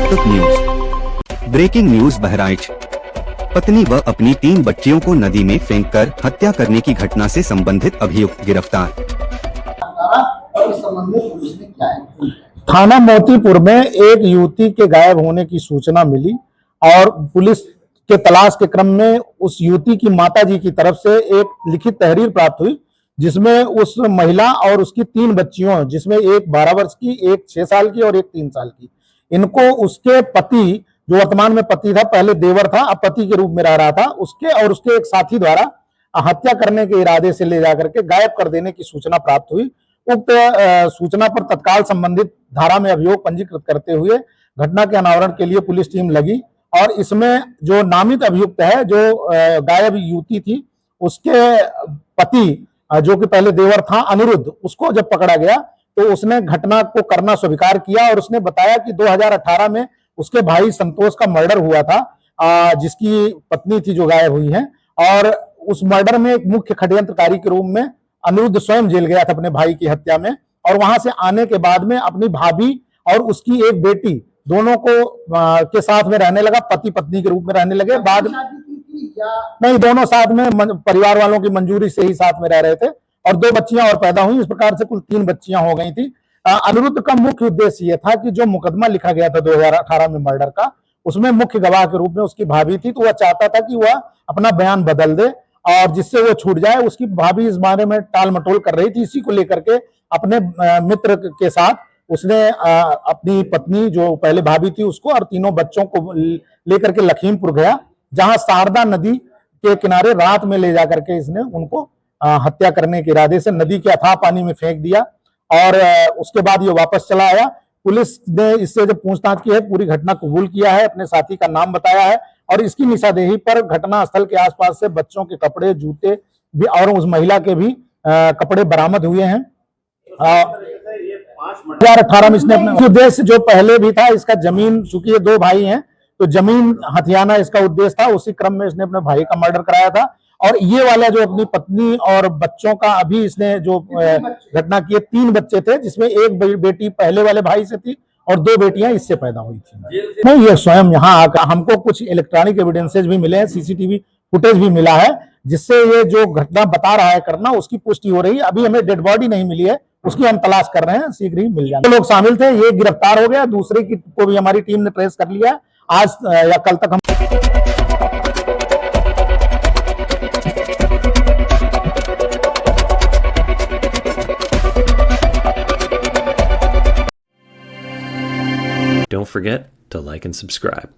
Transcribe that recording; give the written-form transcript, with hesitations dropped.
कौतुक news. Breaking news Bahraich. पत्नी व अपनी 3 बच्चियों को नदी में फेंककर हत्या करने की घटना से संबंधित अभियुक्त गिरफ्तार। थाना मोतीपुर में एक युवती के गायब होने की सूचना मिली और पुलिस के तलाश के क्रम में उस युवती की माताजी की तरफ से एक लिखित तहरीर प्राप्त हुई, जिसमें उस महिला और उसकी 3 बच्चियों, जिसमें एक 12 वर्ष की, एक 6 साल की और एक 3 साल की, इनको उसके पति, जो वर्तमान में पति था, पहले देवर था, अब पति के रूप में रह रहा था, उसके और उसके एक साथी द्वारा हत्या करने के इरादे से ले जाकर के गायब कर देने की सूचना प्राप्त हुई। उक्त सूचना पर तत्काल संबंधित धारा में अभियोग पंजीकृत करते हुए घटना के अनावरण के लिए पुलिस टीम लगी और इसमें जो नामित अभियुक्त है, जो गायब युवती थी, उसके पति, जो कि पहले देवर था, अनिरुद्ध, उसको जब पकड़ा गया तो उसने घटना को करना स्वीकार किया और उसने बताया कि 2018 में उसके भाई संतोष का मर्डर हुआ था, जिसकी पत्नी थी जो गायब हुई है, और उस मर्डर में एक मुख्य षड्यंत्रकारी के रूप में अनिरुद्ध स्वयं जेल गया था अपने भाई की हत्या में, और वहां से आने के बाद में अपनी भाभी और उसकी एक बेटी दोनों को के साथ में रहने लगा, पति पत्नी के रूप में रहने लगे। बाद नहीं, दोनों साथ में परिवार वालों की मंजूरी से ही साथ में रह रहे थे और 2 बच्चियां और पैदा हुई। इस प्रकार से कुल 3 बच्चियां हो गई थी। अनिरुद्ध का मुख्य उद्देश्य यह था कि जो मुकदमा लिखा गया था 2018 में मर्डर का, उसमें मुख्य गवाह के रूप में उसकी भाभी थी, तो वह चाहता था कि वह अपना बयान बदल दे और जिससे वो छूट जाए। उसकी भाभी इस बारे में टाल मटोल कर रही थी। इसी को लेकर के अपने मित्र के साथ उसने अपनी पत्नी, जो पहले भाभी थी, उसको और 3 बच्चों को लेकर के लखीमपुर गया, जहां शारदा नदी के किनारे रात में ले जाकर के इसने उनको हत्या करने के इरादे से नदी के अथाह पानी में फेंक दिया और उसके बाद ये वापस चला आया। पुलिस ने इससे जब पूछताछ की है, पूरी घटना कबूल किया है, अपने साथी का नाम बताया है और इसकी निशानदेही पर घटना स्थल के आसपास से बच्चों के कपड़े, जूते भी और उस महिला के भी कपड़े बरामद हुए हैं। 2018 में इसने अपने उद्देश्य जो पहले भी था, इसका जमीन, चूंकि ये 2 भाई हैं तो जमीन हथियाना इसका उद्देश्य था, उसी क्रम में इसने अपने भाई का मर्डर कराया था। और ये वाला जो अपनी पत्नी और बच्चों का अभी इसने जो घटना की है, 3 बच्चे थे, जिसमें एक बेटी पहले वाले भाई से थी और 2 बेटियां इससे पैदा हुई थी। नहीं, ये स्वयं यहाँ आकर हमको कुछ इलेक्ट्रॉनिक एविडेंसेज भी मिले हैं, सीसीटीवी फुटेज भी मिला है, जिससे ये जो घटना बता रहा है करना, उसकी पुष्टि हो रही है। अभी हमें डेड बॉडी नहीं मिली है, उसकी हम तलाश कर रहे हैं, शीघ्र ही मिल जाएगी। लोग शामिल थे, ये गिरफ्तार हो गया, दूसरे की को भी हमारी टीम ने ट्रेस कर लिया। आज या कल तक हम Don't forget to like and subscribe.